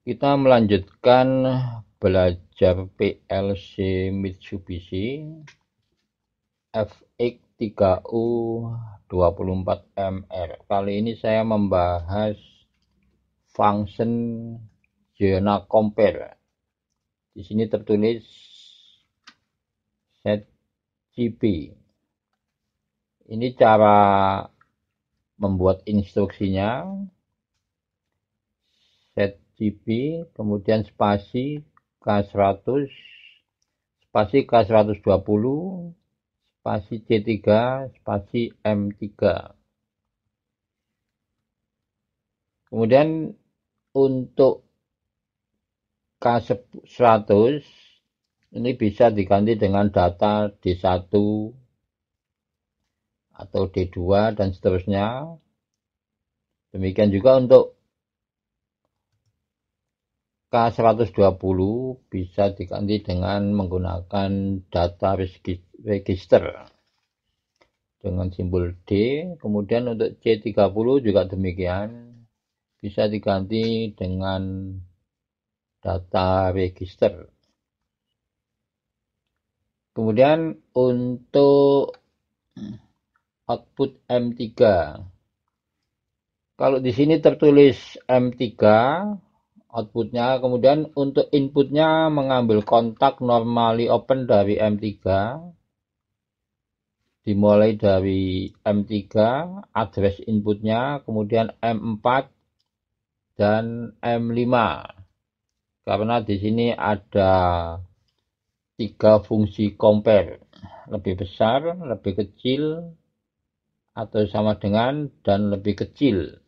Kita melanjutkan belajar PLC Mitsubishi FX3U24MR. Kali ini saya membahas function Zeona Compare. Di sini tertulis setGP. Ini cara membuat instruksinya. setGP, kemudian spasi K100, spasi K120, spasi C3, spasi M3. Kemudian untuk K100 ini bisa diganti dengan data D1 atau D2 dan seterusnya. Demikian juga untuk K120 bisa diganti dengan menggunakan data register dengan simbol D. Kemudian untuk C30 juga demikian, bisa diganti dengan data register. Kemudian untuk output M3, kalau di sini tertulis M3 outputnya, kemudian untuk inputnya mengambil kontak normally open dari M3, dimulai dari M3, address inputnya, kemudian M4 dan M5. Karena di sini ada 3 fungsi compare, lebih besar, lebih kecil, atau sama dengan, dan lebih kecil.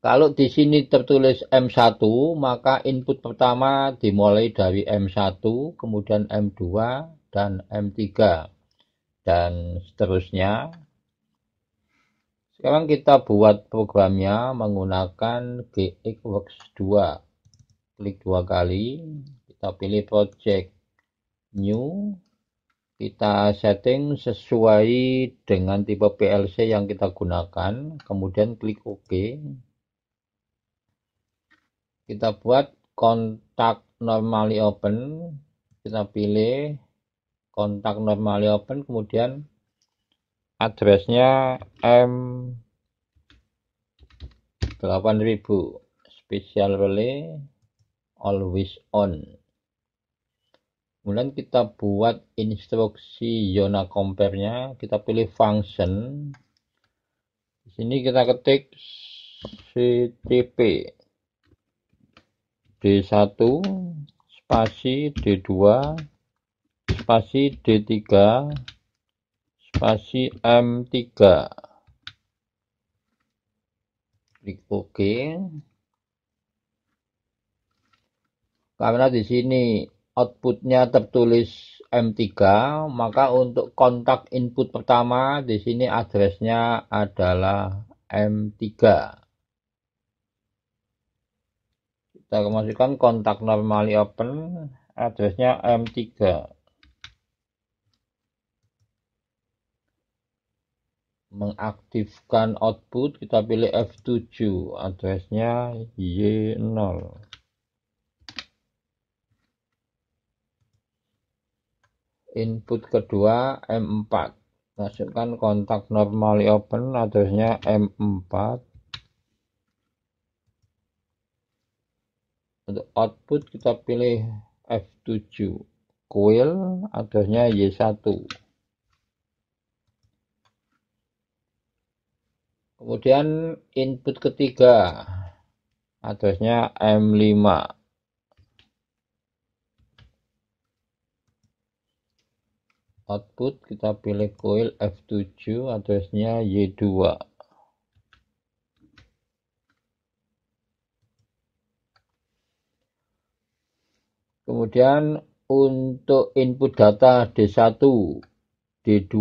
Kalau di sini tertulis M1, maka input pertama dimulai dari M1, kemudian M2, dan M3, dan seterusnya. Sekarang kita buat programnya menggunakan GXWorks 2. Klik 2 kali, kita pilih project new, kita setting sesuai dengan tipe PLC yang kita gunakan, kemudian klik OK. Kita buat kontak normally open, kita pilih kontak normally open, kemudian addressnya M8000, special relay, always on. Kemudian kita buat instruksi Zeona Compare-nya, kita pilih function. Di sini kita ketik CTP D1 spasi D2 spasi D3 spasi M3. Klik OK. Karena di sini outputnya tertulis M3, maka untuk kontak input pertama di sini addressnya adalah M3. Kita masukkan kontak normally open, addressnya M3. Mengaktifkan output, kita pilih F7, addressnya Y0. Input kedua M4, masukkan kontak normally open, addressnya M4. Untuk output kita pilih F7, coil, addressnya Y1. Kemudian input ketiga, addressnya M5. Output kita pilih coil F7, addressnya Y2. Kemudian untuk input data D1, D2,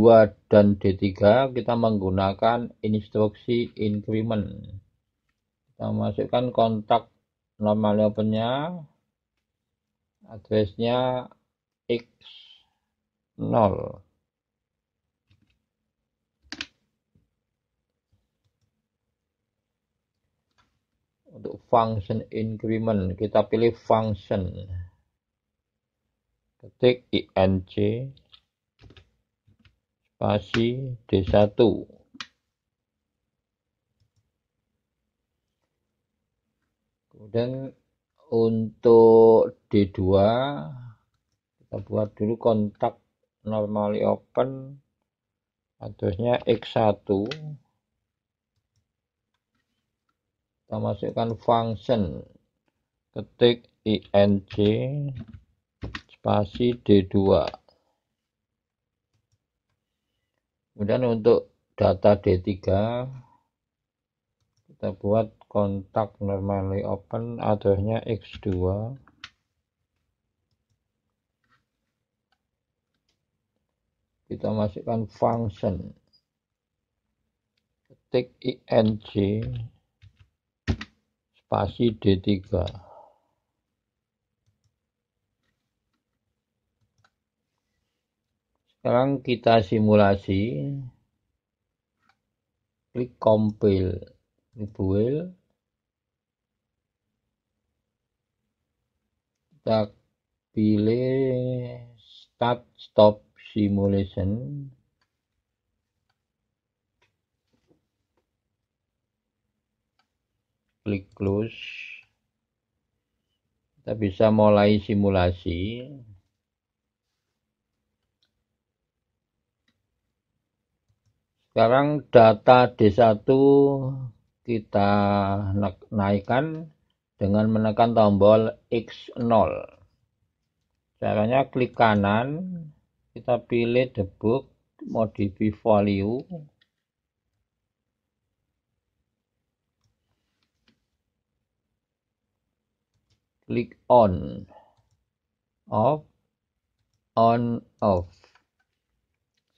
dan D3 kita menggunakan instruksi increment. Kita masukkan kontak normal opennya, addressnya X0. Untuk function increment, kita pilih function. Ketik ing spasi D1. Kemudian untuk D2 kita buat dulu kontak normally open, addressnya X1. Kita masukkan function, ketik ing spasi D2. Kemudian untuk data D3 kita buat kontak normally open, addressnya X2. Kita masukkan function, ketik ing spasi D3. Sekarang kita simulasi, klik compile, build, kita pilih start stop simulation, klik close. Kita bisa mulai simulasi. Sekarang data D1 kita naikkan dengan menekan tombol X0. Caranya klik kanan, kita pilih debug, modify value. Klik on, off, on, off.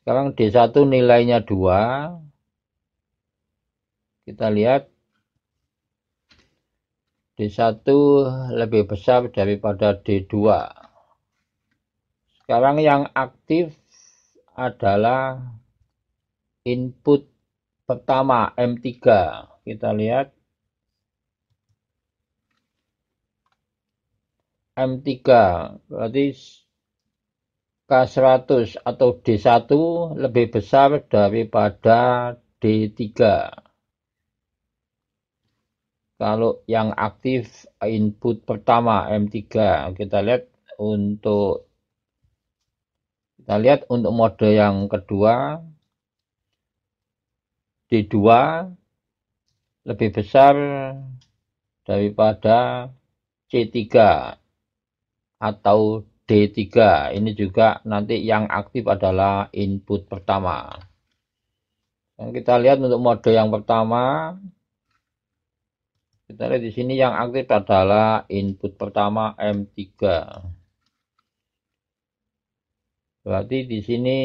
Sekarang D1 nilainya 2. Kita lihat D1 lebih besar daripada D2. Sekarang yang aktif adalah input pertama M3. Kita lihat M3 berarti K100 atau D1 lebih besar daripada D3. Kalau yang aktif input pertama M3, kita lihat untuk mode yang kedua, D2 lebih besar daripada C3 atau D3. Ini juga nanti yang aktif adalah input pertama. Dan kita lihat untuk mode yang pertama, kita lihat di sini yang aktif adalah input pertama M3. Berarti di sini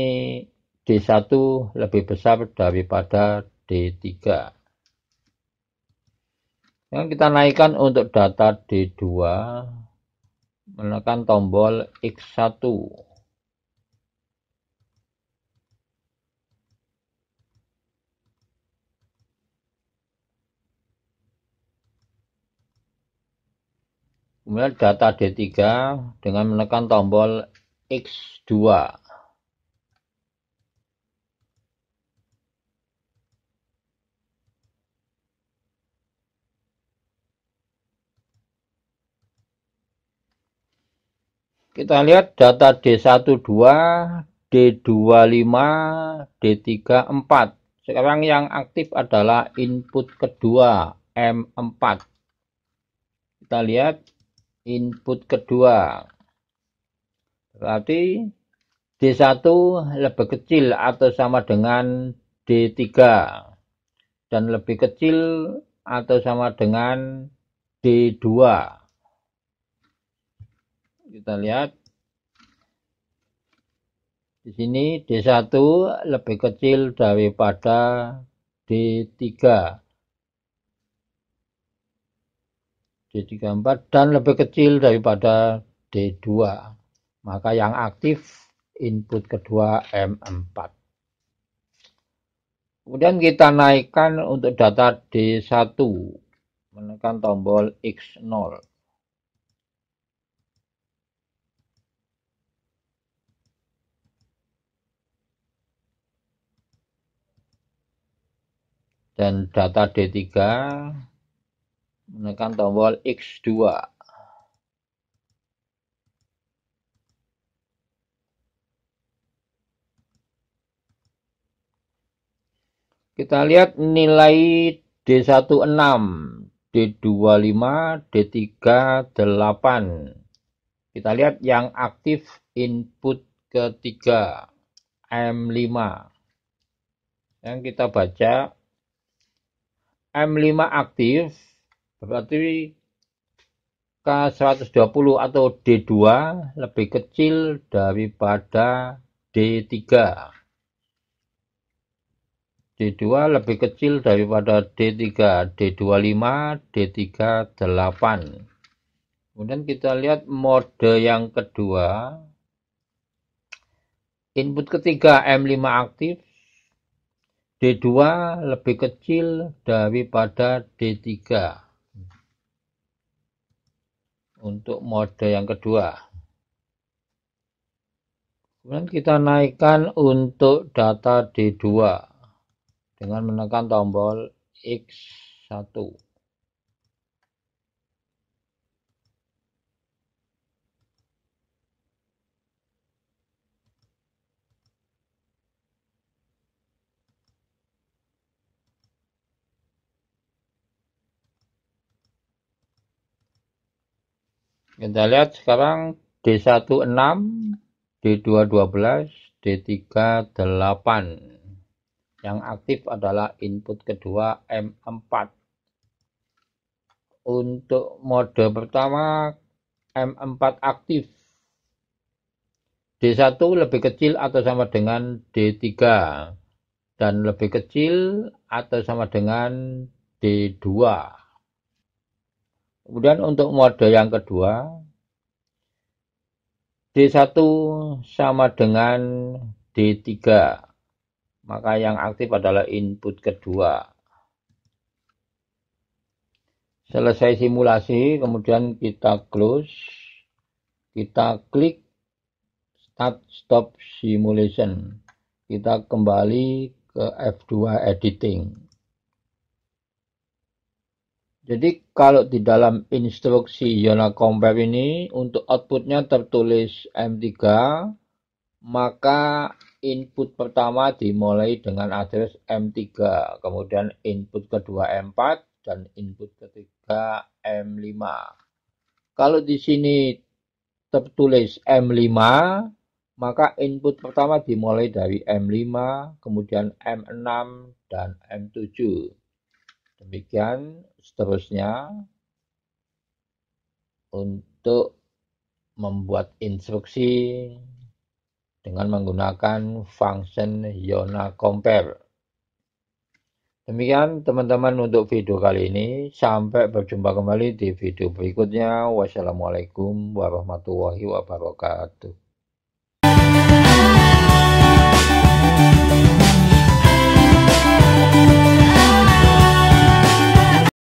D1 lebih besar daripada D3. Yang kita naikkan untuk data D2, menekan tombol X1. Kemudian data D3 dengan menekan tombol X2. Kita lihat data D12, D25, D3, 4. Sekarang yang aktif adalah input kedua, M4. Kita lihat input kedua. Berarti D1 lebih kecil atau sama dengan D3. Dan lebih kecil atau sama dengan D2. Kita lihat di sini D1 lebih kecil daripada D3, D34 dan lebih kecil daripada D2. Maka yang aktif input kedua M4. Kemudian kita naikkan untuk data D1 menekan tombol X0. Dan data D3 menekan tombol X2. Kita lihat nilai D16, D25, D38. Kita lihat yang aktif input ketiga, M5. Yang kita baca, M5 aktif, berarti K120 atau D2 lebih kecil daripada D3. D2 lebih kecil daripada D3, D25, D38. Kemudian kita lihat mode yang kedua. Input ketiga M5 aktif, D2 lebih kecil daripada D3. Untuk mode yang kedua. Kemudian kita naikkan untuk data D2 dengan menekan tombol X1. Kita lihat sekarang D16, D212, D38. Yang aktif adalah input kedua M4. Untuk mode pertama M4 aktif. D1 lebih kecil atau sama dengan D3 dan lebih kecil atau sama dengan D2. Kemudian untuk mode yang kedua, D1 sama dengan D3. Maka yang aktif adalah input kedua. Selesai simulasi, kemudian kita close. Kita klik Start Stop Simulation. Kita kembali ke F2 Editing. Jadi kalau di dalam instruksi Yona Compare ini untuk outputnya tertulis M3, maka input pertama dimulai dengan address M3, kemudian input kedua M4 dan input ketiga M5. Kalau di sini tertulis M5, maka input pertama dimulai dari M5, kemudian M6 dan M7. Demikian seterusnya untuk membuat instruksi dengan menggunakan function Yona Compare. Demikian teman-teman untuk video kali ini. Sampai berjumpa kembali di video berikutnya. Wassalamualaikum warahmatullahi wabarakatuh.